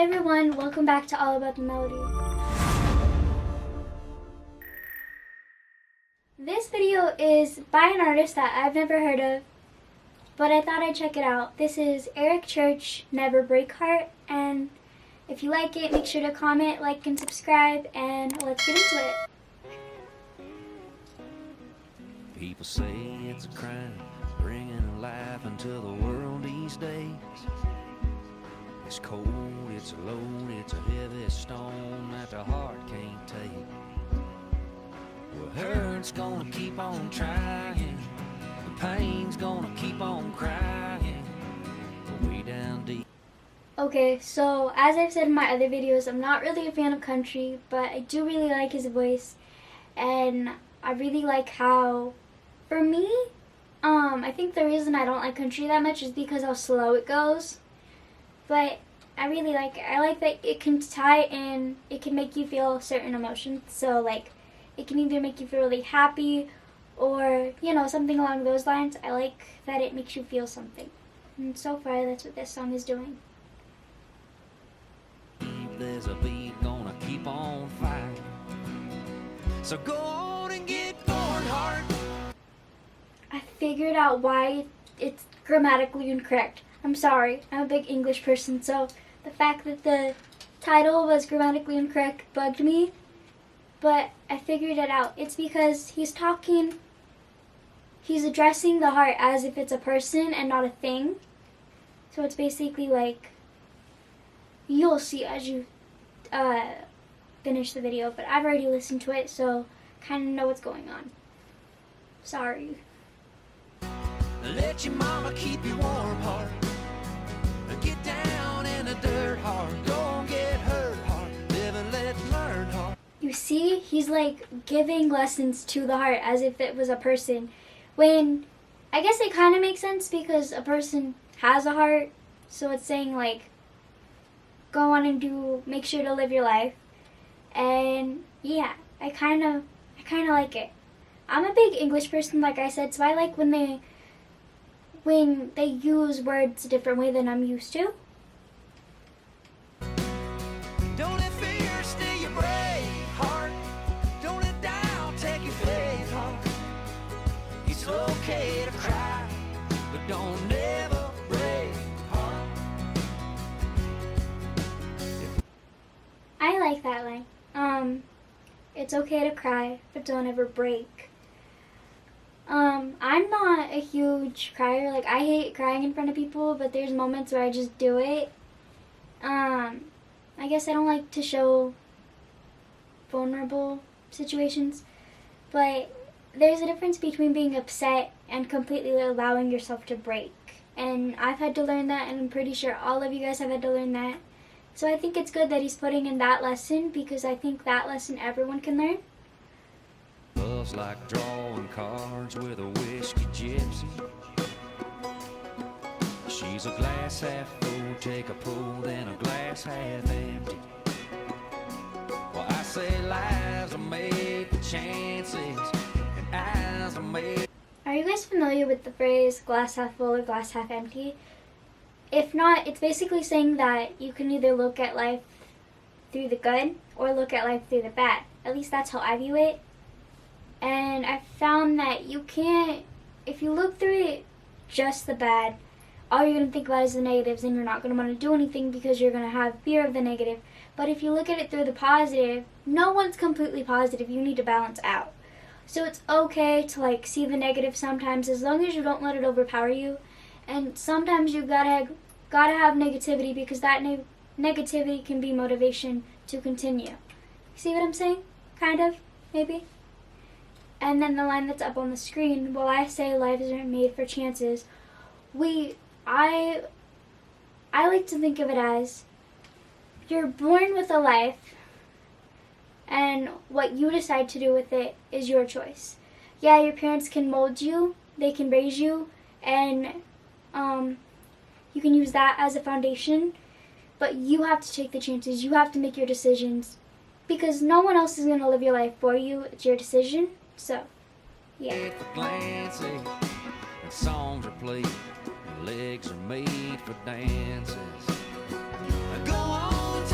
everyone, welcome back to All About the Melody. This video is by an artist that I've never heard of, but I thought I'd check it out. This is Eric Church, Never Break Heart, and if you like it, make sure to comment, like, and subscribe, and let's get into it. People say it's a crime, bringing a life into the world these days. It's cold, it's a load, it's a heavy stone that the heart can't take. Well, hurt's gonna keep on trying, the pain's gonna keep on crying, way down deep. Okay, so as I've said in my other videos, I'm not really a fan of country, but I do really like his voice, and I really like how, for me, I think the reason I don't like country that much is because how slow it goes. But I really like it. I like that it can tie in, it can make you feel certain emotions. So like, it can either make you feel really happy or, you know, something along those lines. I like that it makes you feel something. And so far, that's what this song is doing. There's a beat gonna keep on fighting. So go on and get born heart. I figured out why it's grammatically incorrect. I'm sorry, I'm a big English person, so the fact that the title was grammatically incorrect bugged me, but I figured it out. It's because he's addressing the heart as if it's a person and not a thing. So it's basically like, you'll see as you finish the video, but I've already listened to it, so kind of know what's going on. Sorry. Let your mama keep you warm heart. Get down in the dirt heart. Don't get hurt heart. Live and let learn heart. You see, he's like giving lessons to the heart as if it was a person. When I guess it kind of makes sense because a person has a heart. So it's saying like, go on and make sure to live your life. And yeah, I kind of like it. I'm a big English person, like I said, so I like when they use words a different way than I'm used to. Don't let fear steal your brave heart. Don't let doubt take your faith heart. It's okay to cry, but don't ever break heart. I like that line. It's okay to cry, but don't ever break. I'm not a huge crier. Like, I hate crying in front of people, but there's moments where I just do it. I guess I don't like to show vulnerable situations, but there's a difference between being upset and completely allowing yourself to break. And I've had to learn that, and I'm pretty sure all of you guys have had to learn that. So I think it's good that he's putting in that lesson, because I think that lesson everyone can learn. Love's like drawing cards with a whiskey gypsy. She's a glass half full, take a pull, then a glass half empty. Well, I say lives are made for chances, and eyes are made. Are you guys familiar with the phrase glass half full or glass half empty? If not, it's basically saying that you can either look at life through the good or look at life through the bad. At least that's how I view it. And I found that you can't, if you look through it just the bad, all you're going to think about is the negatives, and you're not going to want to do anything because you're going to have fear of the negative. But if you look at it through the positive, no one's completely positive. You need to balance out. So it's okay to like see the negative sometimes, as long as you don't let it overpower you. And sometimes you gotta have negativity, because that negativity can be motivation to continue. See what I'm saying? Kind of, maybe. And then the line that's up on the screen, while I say lives are made for chances, I like to think of it as you're born with a life, and what you decide to do with it is your choice. Yeah, your parents can mold you, they can raise you, and you can use that as a foundation, but you have to take the chances. You have to make your decisions, because no one else is going to live your life for you. It's your decision. So, yeah. And songs are played, and legs are made for dances. Go on,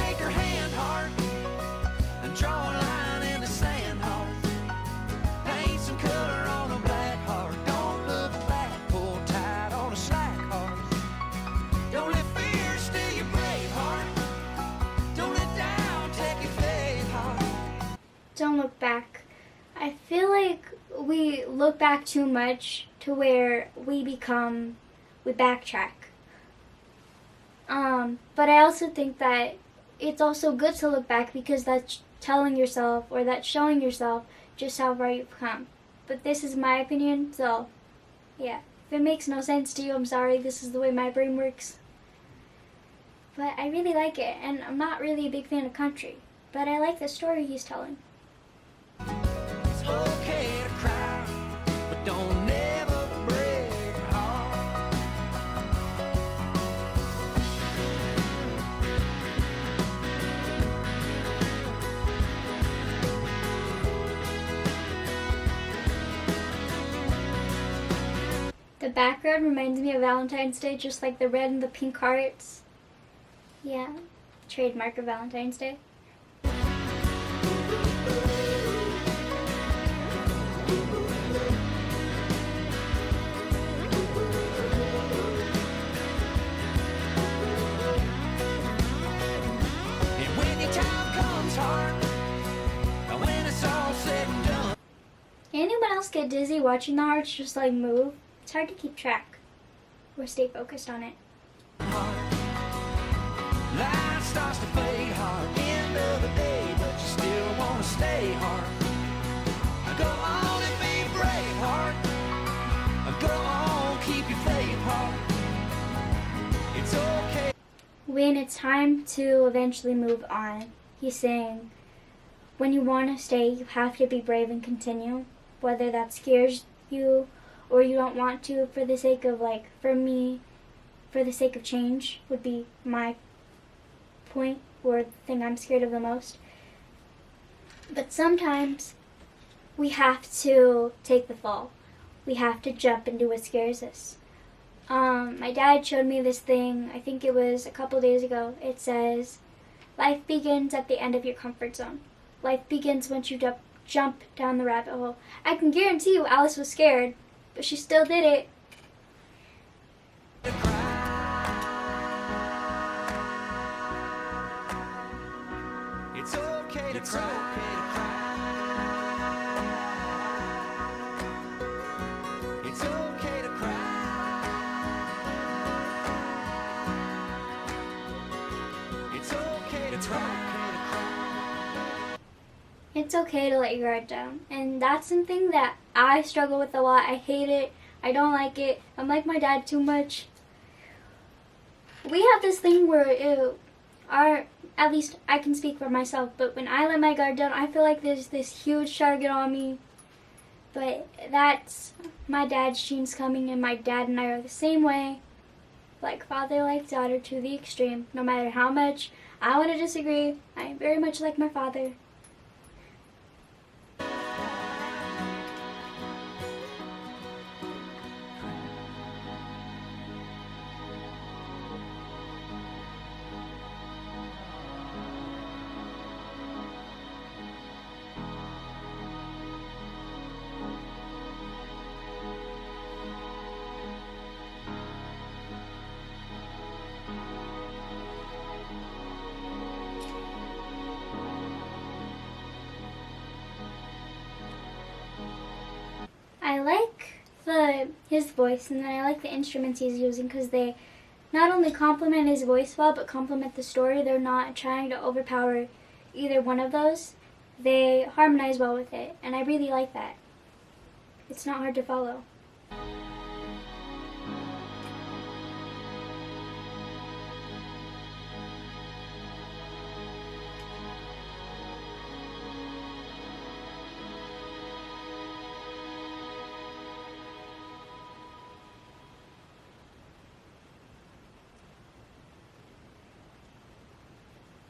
like we look back too much to where we backtrack. But I also think that it's also good to look back because that's telling yourself, or that's showing yourself just how far you've come. But this is my opinion, so yeah. If it makes no sense to you, I'm sorry. This is the way my brain works. But I really like it, and I'm not really a big fan of country, but I like the story he's telling. It's okay to cry, but don't never break your heart. The background reminds me of Valentine's Day, just like the red and the pink hearts. Yeah, trademark of Valentine's Day. And when your time comes hard, and when it's all said and done. Anyone else get dizzy watching the hearts just like move? It's hard to keep track or stay focused on it. Light starts to fade hard, end of the day, but you still want to stay hard. Go on and be brave heart. Go on, keep your faith heart. It's okay. When it's time to eventually move on, he's saying, when you want to stay, you have to be brave and continue, whether that scares you or you don't want to, for the sake of, like, for me, for the sake of change would be my point, or the thing I'm scared of the most. But sometimes we have to take the fall. We have to jump and do what scares us. My dad showed me this thing, I think it was a couple days ago. It says, life begins at the end of your comfort zone. Life begins once you jump down the rabbit hole. I can guarantee you Alice was scared, but she still did it. It's okay to cry. It's okay to cry. It's okay to cry. It's okay to let your guard down. And that's something that I struggle with a lot. I hate it. I don't like it. I'm like my dad too much. We have this thing where at least I can speak for myself, but when I let my guard down, I feel like there's this huge target on me. But that's my dad's genes coming, and my dad and I are the same way. Like father, like daughter, to the extreme. No matter how much I want to disagree, I am very much like my father. I like his voice, and then I like the instruments he's using because they not only complement his voice well, but complement the story. They're not trying to overpower either one of those. They harmonize well with it, and I really like that. It's not hard to follow.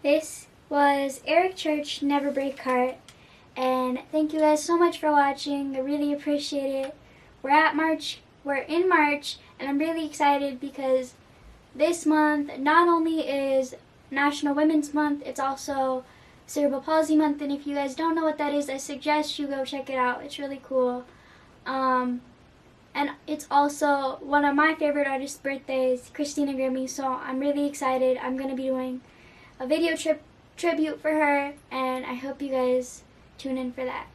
This was Eric Church, Never Break Heart, and thank you guys so much for watching. I really appreciate it. We're in March, and I'm really excited because this month not only is National Women's Month, it's also Cerebral Palsy Month, and if you guys don't know what that is, I suggest you go check it out. It's really cool. And it's also one of my favorite artists' birthdays, Christina Grimmie, so I'm really excited. I'm going to be doing a video tribute for her, and I hope you guys tune in for that.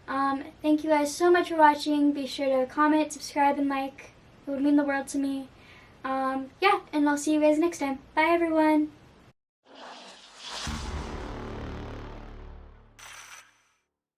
Thank you guys so much for watching. Be sure to comment, subscribe, and like. It would mean the world to me. Yeah, and I'll see you guys next time. Bye, everyone.